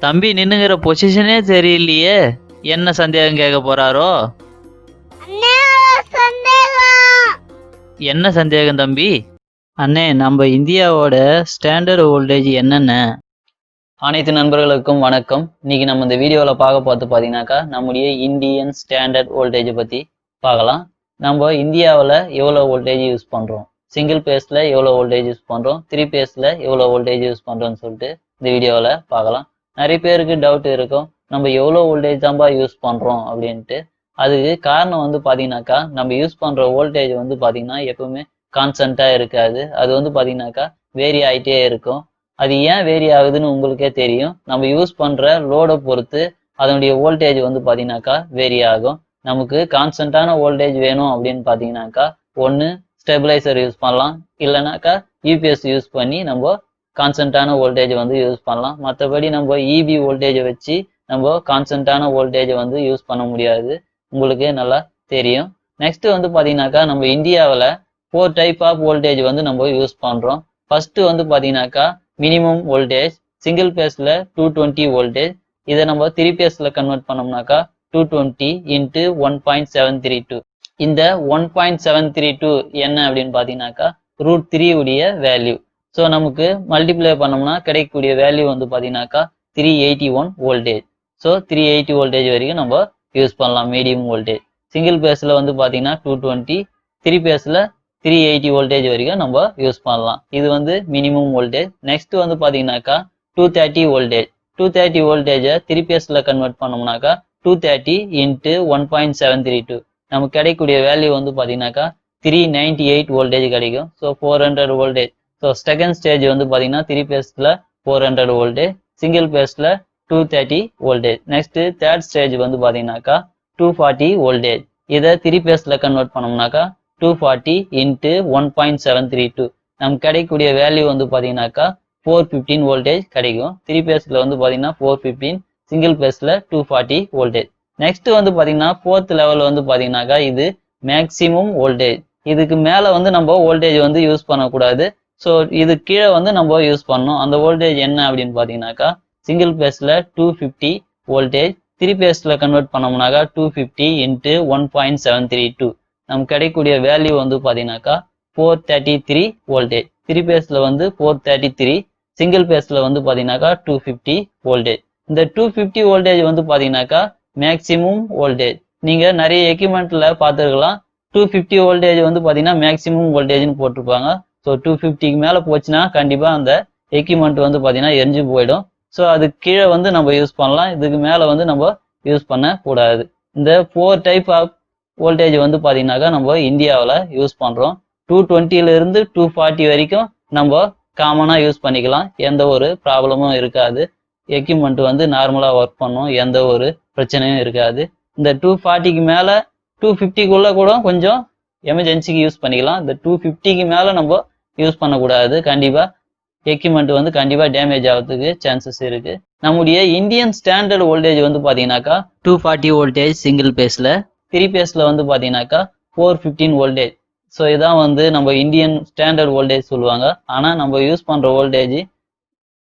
தம்பி நின்னுங்கிற பொசிஷனே சரியில்லையே. என்ன சந்தேகம் கேட்க போறாரோ? என்ன சந்தேகம் தம்பி? அண்ணே, நம்ம இந்தியாவோட ஸ்டாண்டர்ட் வோல்டேஜ் என்னென்ன? அனைத்து நண்பர்களுக்கும் வணக்கம். இன்னைக்கு நம்ம இந்த வீடியோவில் பார்த்தீங்கன்னாக்கா நம்முடைய இந்தியன் ஸ்டாண்டர்ட் வோல்டேஜ் பற்றி பார்க்கலாம். நம்ம இந்தியாவில் எவ்வளோ வோல்டேஜ் யூஸ் பண்ணுறோம், சிங்கிள் பேஸில் எவ்வளோ வோல்டேஜ் யூஸ் பண்ணுறோம், 3 பேஸில் எவ்வளோ வோல்டேஜ் யூஸ் பண்ணுறோன்னு சொல்லிட்டு இந்த வீடியோவில் பார்க்கலாம். நிறைய பேருக்கு டவுட் இருக்கும், நம்ம எவ்வளோ வோல்டேஜ் தான்பா யூஸ் பண்ணுறோம் அப்படின்ட்டு. அதுக்கு காரணம் பார்த்தீங்கன்னாக்கா நம்ம யூஸ் பண்ணுற வோல்டேஜ் பார்த்தீங்கன்னா எப்பவுமே கான்ஸ்டண்ட்டாக இருக்காது. அது பார்த்தீங்கன்னாக்கா வேரி ஆகிட்டே இருக்கும். அது ஏன் வேரி ஆகுதுன்னு உங்களுக்கே தெரியும். நம்ம யூஸ் பண்ணுற லோடை பொறுத்து அதனுடைய வோல்டேஜ் பார்த்தீங்கன்னாக்கா வேரி ஆகும். நமக்கு கான்ஸ்டன்டான வோல்டேஜ் வேணும் அப்படின்னு பார்த்தீங்கன்னாக்கா ஒன்று ஸ்டெபிளைசர் யூஸ் பண்ணலாம், இல்லைனாக்கா யூபிஎஸ் யூஸ் பண்ணி நம்ம கான்ஸ்டன்டான வோல்டேஜ் யூஸ் பண்ணலாம். மற்றபடி நம்ம இபி வோல்டேஜை வச்சு நம்ம கான்ஸ்டன்டான வோல்டேஜை யூஸ் பண்ண முடியாது, உங்களுக்கு நல்லா தெரியும். நெக்ஸ்ட் பார்த்தீங்கன்னாக்கா நம்ம இந்தியாவில் 4 டைப் ஆஃப் வோல்டேஜ் நம்ம யூஸ் பண்ணுறோம். ஃபர்ஸ்ட் பார்த்தீங்கன்னாக்கா மினிமம் வோல்டேஜ், சிங்கிள் பேஸில் 220 வோல்டேஜ். இதை நம்ம 3 பேஸில் கன்வெர்ட் பண்ணோம்னாக்கா 220 இன்ட்டு 1.732. இந்த 1.732 என்ன அப்படின்னு பார்த்தீங்கன்னாக்கா √3 உடைய வேல்யூ. ஸோ நமக்கு மல்டிப்ளை பண்ணோம்னா கிடைக்கக்கூடிய வேல்யூ பார்த்தீங்கன்னாக்கா 381 வோல்டேஜ். ஸோ 380 வோல்டேஜ் வரைக்கும் நம்ம யூஸ் பண்ணலாம் மீடியம் வோல்டேஜ். சிங்கிள் பேஸில் பார்த்தீங்கன்னா 220, 3 பேஸில் 380 வோல்டேஜ் வரைக்கும் நம்ம யூஸ் பண்ணலாம். இது மினிமம் வோல்டேஜ். நெக்ஸ்ட் பார்த்தீங்கன்னாக்கா 230 வோல்டேஜ். 230 வோல்டேஜை 3 பேஸில் கன்வெர்ட் பண்ணோம்னாக்கா 230 இன்ட்டு 1.732. நமக்கு கிடைக்கக்கூடிய வேல்யூ பார்த்தீங்கன்னாக்கா 398 வோல்டேஜ் கிடைக்கும். So 400 voltage. So second stage பார்த்தீங்கன்னா 3 பேஸில் 400 வோல்டேஜ், சிங்கிள் பேஸில் 230 வோல்டேஜ். நெக்ஸ்ட் தேர்ட் ஸ்டேஜ் பார்த்தீங்கன்னாக்கா 240 வோல்டேஜ். இதை 3 பேஸில் கன்வெர்ட் பண்ணோம்னாக்கா 240 இன்ட்டு 1.732. நமக்கு கிடைக்கக்கூடிய வேல்யூ பார்த்தீங்கன்னாக்கா 415 வோல்டேஜ் கிடைக்கும். 3 பேஸில் பார்த்தீங்கன்னா 415, சிங்கிள் பேஸில் 240 வோல்டேஜ். நெக்ஸ்ட் பார்த்தீங்கன்னா ஃபோர்த் லெவல் பார்த்தீங்கன்னாக்கா இது மேக்சிமம் வோல்டேஜ். இதுக்கு மேலே நம்ம வோல்டேஜ் யூஸ் பண்ணக்கூடாது. ஸோ இது கீழே நம்ம யூஸ் பண்ணணும். அந்த வோல்டேஜ் என்ன அப்படின்னு பார்த்தீங்கன்னாக்கா சிங்கிள் பேஸில் 250 வோல்டேஜ், 3 பேஸில் கன்வெர்ட் பண்ணோம்னாக்கா 250 இன்ட்டு 1.732. நமக்கு கிடைக்கக்கூடிய வேல்யூ பார்த்தீங்கன்னாக்கா 433 வோல்டேஜ். 3 பேஸில் 433, சிங்கிள் பேஸில் பார்த்தீங்கன்னாக்கா 250 வோல்டேஜ். இந்த 250 வோல்டேஜ் பார்த்தீங்கன்னாக்கா மேக்சிமம் வோல்டேஜ். நீங்கள் நிறைய எக்யூப்மெண்ட்டில் பார்த்துருக்கலாம், 250 வோல்டேஜ் பார்த்தீங்கன்னா மேக்சிமம் வோல்டேஜ்னு போட்டிருப்பாங்க. ஸோ 250க்கு மேலே போச்சுன்னா கண்டிப்பாக அந்த எக்யூப்மெண்ட் பார்த்தீங்கன்னா எரிஞ்சு போயிடும். ஸோ அதுக்கு கீழே நம்ம யூஸ் பண்ணலாம், இதுக்கு மேலே நம்ம யூஸ் பண்ணக்கூடாது. இந்த 4 டைப் ஆஃப் வோல்டேஜ் பார்த்தீங்கன்னாக்கா நம்ம இந்தியாவில் யூஸ் பண்ணுறோம். 220லேருந்து 240 வரைக்கும் நம்ம காமனாக யூஸ் பண்ணிக்கலாம், எந்த ஒரு ப்ராப்ளமும் இருக்காது. எக்யூப்மெண்ட் நார்மலாக ஒர்க் பண்ணும், எந்த ஒரு பிரச்சனையும் இருக்காது. இந்த 240க்கு மேலே 250க்குள்ளே கூட கொஞ்சம் எமர்ஜென்சிக்கு யூஸ் பண்ணிக்கலாம். இந்த 250க்கு மேலே நம்ம யூஸ் பண்ணக்கூடாது. கண்டிப்பாக எக்யூப்மெண்ட் கண்டிப்பாக டேமேஜ் ஆகிறதுக்கு சான்சஸ் இருக்கு. நம்முடைய இந்தியன் ஸ்டாண்டர்ட் வோல்டேஜ் பார்த்தீங்கன்னாக்கா 240 வோல்டேஜ் சிங்கிள் பேஸில், 3 பேஸில் பார்த்தீங்கன்னாக்கா 415 வோல்டேஜ். ஸோ இதான் நம்ம இந்தியன் ஸ்டாண்டர்ட் வோல்டேஜ் சொல்லுவாங்க. ஆனால் நம்ம யூஸ் பண்ணுற வோல்டேஜ்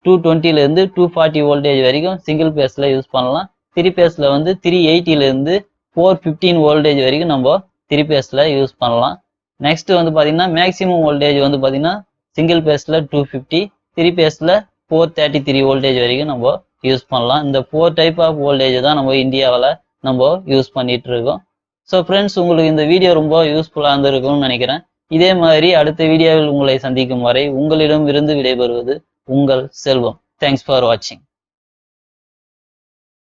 220லேருந்து 240 வோல்டேஜ் வரைக்கும் சிங்கிள் பேஸில் யூஸ் பண்ணலாம். 3 பேஸில் 380லேருந்து 415 வோல்டேஜ் வரைக்கும் நம்ம 3 பேஸில் யூஸ் பண்ணலாம். நெக்ஸ்ட் பார்த்தீங்கன்னா மேக்ஸிமம் வோல்டேஜ் பார்த்தீங்கன்னா சிங்கிள் பேஸில் 250, 3 பேஸில் 433 வோல்டேஜ் வரைக்கும் நம்ம யூஸ் பண்ணலாம். இந்த 4 டைப் ஆஃப் வோல்டேஜ் தான் நம்ம இந்தியாவில் நம்ம யூஸ் பண்ணிட்டு இருக்கோம். ஸோ ஃப்ரெண்ட்ஸ், உங்களுக்கு இந்த வீடியோ ரொம்ப யூஸ்ஃபுல்லாக இருந்திருக்கும்னு நினைக்கிறேன். இதே மாதிரி அடுத்த வீடியோவில் உங்களை சந்திக்கும் வரை உங்களிடம் இருந்து விடைபெறுவது உங்கள் செல்வம். தேங்க்ஸ் ஃபார் வாட்சிங்.